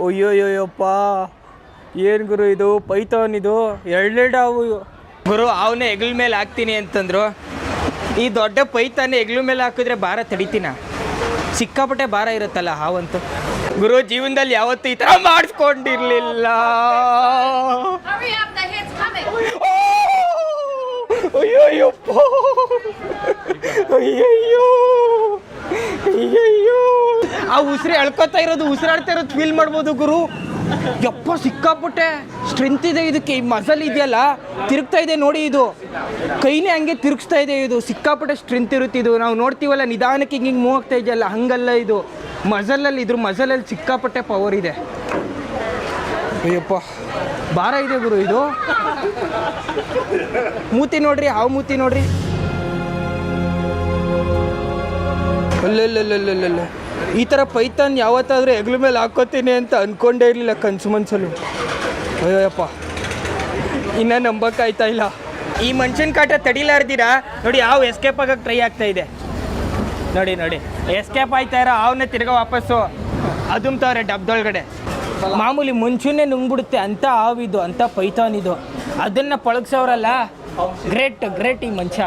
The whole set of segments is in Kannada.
ಅಯ್ಯೋಯ್ಯಪ್ಪ, ಏನು ಗುರು ಇದು ಪೈಥಾನ್ ಇದು ಎರಡೆರಡು ಹಾವು ಗುರು. ಅವನೇ ಹೆಗ್ಲ ಮೇಲೆ ಹಾಕ್ತೀನಿ ಅಂತಂದ್ರು. ಈ ದೊಡ್ಡ ಪೈಥಾನ್ ಹೆಗ್ಲ ಮೇಲೆ ಹಾಕಿದ್ರೆ ಭಾರ ತಡಿತೀನ? ಸಿಕ್ಕಾಪಟ್ಟೆ ಭಾರ ಇರುತ್ತಲ್ಲ ಹಾವಂತೂ. ಗುರು ಜೀವನದಲ್ಲಿ ಯಾವತ್ತೂ ಈ ಥರ ಮಾಡಿಸ್ಕೊಂಡಿರ್ಲಿಲ್ಲ. ಅಯ್ಯೋಯ್ಯಪ್ಪ, ಅಯ್ಯಯ್ಯೋ ಅಯ್ಯಯ್ಯೋ. ಆ ಉಸಿರು ಎಳ್ಕೊತಾ ಇರೋದು, ಉಸಿರಾಡ್ತಾ ಇರೋದು ಫೀಲ್ ಮಾಡ್ಬೋದು ಗುರು. ಯಪ್ಪ ಸಿಕ್ಕಾಪಟ್ಟೆ ಸ್ಟ್ರೆಂತ್ ಇದೆ ಇದಕ್ಕೆ. ಈ ಮಸಲ್ ಇದೆಯಲ್ಲ ತಿರುಗ್ತಾ ಇದೆ ನೋಡಿ, ಇದು ಕೈನೇ ಹಂಗೆ ತಿರುಗಿಸ್ತಾ ಇದೆ. ಇದು ಸಿಕ್ಕಾಪಟ್ಟೆ ಸ್ಟ್ರೆಂತ್ ಇರುತ್ತೆ. ಇದು ನಾವು ನೋಡ್ತೀವಲ್ಲ ನಿಧಾನಕ್ಕೆ ಹಿಂಗೆ ಮೂವ್ ಆಗ್ತಾ ಇದೆಯಲ್ಲ, ಹಂಗಲ್ಲ ಇದು ಮಸಲಲ್ಲಿ. ಇದ್ರ ಮಸಲಲ್ಲಿ ಸಿಕ್ಕಾಪಟ್ಟೆ ಪವರ್ ಇದೆ. ಅಯ್ಯಪ್ಪ ಭಾರ ಇದೆ ಗುರು ಇದು. ಮೂತಿ ನೋಡ್ರಿ, ಹಾವು ಮೂತಿ ನೋಡ್ರಿ. ಅಲ್ಲಲ್ಲಲ್ಲಲ್ಲಲ್ಲ, ಈ ಥರ ಪೈಥಾನ್ ಯಾವತ್ತಾದರೂ ಹೆಗ್ಲ ಮೇಲೆ ಹಾಕೋತೀನಿ ಅಂತ ಅಂದ್ಕೊಂಡೇ ಇರಲಿಲ್ಲ ಕನ್ಸು ಮನ್ಸಲ್ಲೂ. ಅಯ್ಯಪ್ಪ ಇನ್ನೂ ನಂಬಕ್ಕಾಯ್ತಾ ಇಲ್ಲ. ಈ ಮನುಷ್ಯನ ಕಾಟ ತಡಿಲಾರ್ದಿರಾ ನೋಡಿ, ಹಾವು ಎಸ್ಕೇಪ್ ಆಗೋಕ್ಕೆ ಟ್ರೈ ಆಗ್ತಾ ಇದೆ. ನೋಡಿ ನೋಡಿ, ಎಸ್ಕೇಪ್ ಆಯ್ತಾ ಇರೋ ಹಾವನ್ನ ತಿರ್ಗಾ ವಾಪಸ್ಸು ಅದುಮ್ತವ್ರೆ ಡಬ್ದೊಳಗಡೆ. ಮಾಮೂಲಿ ಮುಂಚೂನೇ ನುಂಗ್ಬಿಡುತ್ತೆ ಅಂಥ ಹಾವಿದು, ಅಂಥ ಪೈಥಾನ್ ಇದು. ಅದನ್ನು ಪಳಗ್ಸೋರಲ್ಲ, ಗ್ರೇಟ್ ಗ್ರೇಟ್ ಈ ಮನುಷ್ಯ.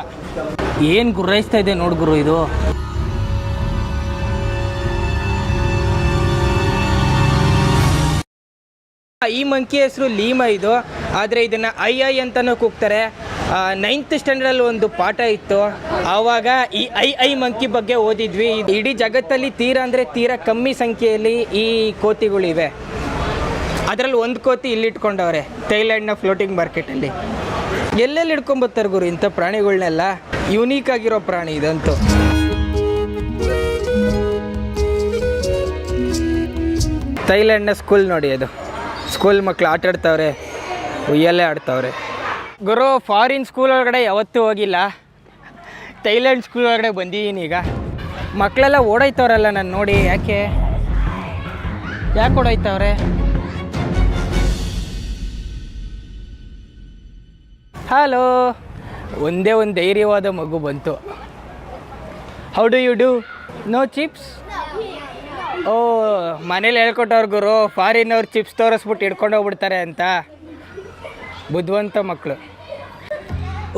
ಏನು ಗುರ್ರೈಸ್ತಾ ಇದೆ ನೋಡಿ ಗುರು ಇದು. ಈ ಮಂಕಿ ಹೆಸರು ಲೀಮಾ ಇದು. ಆದರೆ ಇದನ್ನು ಐ ಅಂತಲೂ ಕೂಗ್ತಾರೆ. 9th ಸ್ಟ್ಯಾಂಡರ್ಡಲ್ಲಿ ಒಂದು ಪಾಠ ಇತ್ತು, ಆವಾಗ ಈ ಐ ಮಂಕಿ ಬಗ್ಗೆ ಓದಿದ್ವಿ. ಇಡೀ ಜಗತ್ತಲ್ಲಿ ತೀರಾ ಅಂದರೆ ತೀರಾ ಕಮ್ಮಿ ಸಂಖ್ಯೆಯಲ್ಲಿ ಈ ಕೋತಿಗಳಿವೆ. ಅದರಲ್ಲಿ ಒಂದು ಕೋತಿ ಇಲ್ಲಿಟ್ಕೊಂಡವ್ರೆ ಥೈಲ್ಯಾಂಡ್ನ ಫ್ಲೋಟಿಂಗ್ ಮಾರ್ಕೆಟಲ್ಲಿ. ಎಲ್ಲೆಲ್ಲಿ ಹಿಡ್ಕೊಂಬರ್ತಾರೆ ಗುರು ಇಂಥ ಪ್ರಾಣಿಗಳನ್ನೆಲ್ಲ. ಯುನೀಕ್ ಆಗಿರೋ ಪ್ರಾಣಿ ಇದಂತೂ. ಥೈಲ್ಯಾಂಡ್ನ ಸ್ಕೂಲ್ ನೋಡಿ, ಅದು ಸ್ಕೂಲ್ ಮಕ್ಕಳು ಆಟಾಡ್ತಾವ್ರೆ, ಉಯ್ಯಲ್ಲೇ ಆಡ್ತಾವ್ರೆ ಗುರು. ಫಾರಿನ್ ಸ್ಕೂಲ್ ಒಳಗಡೆ ಯಾವತ್ತೂ ಹೋಗಿಲ್ಲ, ಥೈಲ್ಯಾಂಡ್ ಸ್ಕೂಲ್ ಒಳಗಡೆ ಬಂದಿದ್ದೀನಿ ಈಗ. ಮಕ್ಕಳೆಲ್ಲ ಓಡಾಯ್ತವ್ರಲ್ಲ ನಾನು ನೋಡಿ. ಯಾಕೆ ಓಡಾಯ್ತವ್ರೆ? ಹಲೋ, ಒಂದೇ ಒಂದು ಧೈರ್ಯವಾದ ಮಗು ಬಂತು. How do you do? No chips? ಓ, ಮನೇಲಿ ಹೇಳ್ಕೊಟ್ಟವ್ರು ಗುರು, ಫಾರಿನವ್ರು ಚಿಪ್ಸ್ ತೋರಿಸ್ಬಿಟ್ಟು ಹಿಡ್ಕೊಂಡು ಹೋಗ್ಬಿಡ್ತಾರೆ ಅಂತ. ಬುದ್ಧಿವಂತ ಮಕ್ಕಳು.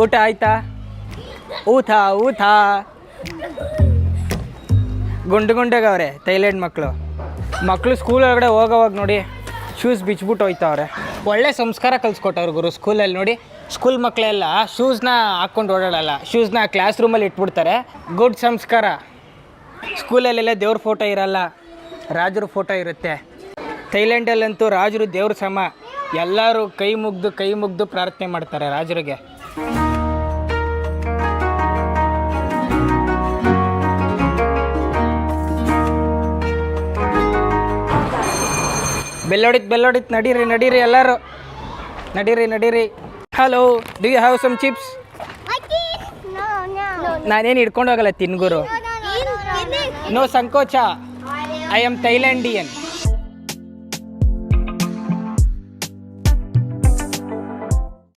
ಊಟ ಆಯ್ತಾ? ಊಟ ಗುಂಡಗವ್ರೆ ಥೈಲ್ಯಾಂಡ್ ಮಕ್ಕಳು ಸ್ಕೂಲ್ ಒಳಗಡೆ ಹೋಗೋವಾಗ ನೋಡಿ ಶೂಸ್ ಬಿಚ್ಬಿಟ್ಟು ಹೋಯ್ತವ್ರೆ. ಒಳ್ಳೆ ಸಂಸ್ಕಾರ ಕಲಿಸ್ಕೊಟ್ಟವ್ರು ಗುರು ಸ್ಕೂಲಲ್ಲಿ ನೋಡಿ. ಸ್ಕೂಲ್ ಮಕ್ಕಳೆಲ್ಲ ಶೂಸ್ನ ಹಾಕ್ಕೊಂಡು ಓಡಾಡಲ್ಲ, ಶೂಸ್ನ ಕ್ಲಾಸ್ ರೂಮಲ್ಲಿ ಇಟ್ಬಿಡ್ತಾರೆ. ಗುಡ್ ಸಂಸ್ಕಾರ. ಸ್ಕೂಲಲ್ಲೆಲ್ಲ ದೇವ್ರ ಫೋಟೋ ಇರಲ್ಲ, ರಾಜರ ಫೋಟೋ ಇರುತ್ತೆ. ಥೈಲ್ಯಾಂಡಲ್ಲಂತೂ ರಾಜರು ದೇವ್ರ ಸಮ. ಎಲ್ಲರೂ ಕೈ ಮುಗ್ದು ಪ್ರಾರ್ಥನೆ ಮಾಡ್ತಾರೆ ರಾಜರಿಗೆ. ಬೆಲ್ಲೋಡಿತ್ ನಡೀರಿ ಎಲ್ಲರೂ ನಡೀರಿ. Hello, do you have some chips? ನಾನೇನು ಹಿಡ್ಕೊಂಡು ಹೋಗಲ್ಲ, ತಿನ್ಗುರು. ನೋ ಸಂಕೋಚ, ಐ ಆಮ್ ಥೈಲ್ಯಾಂಡಿಯನ್.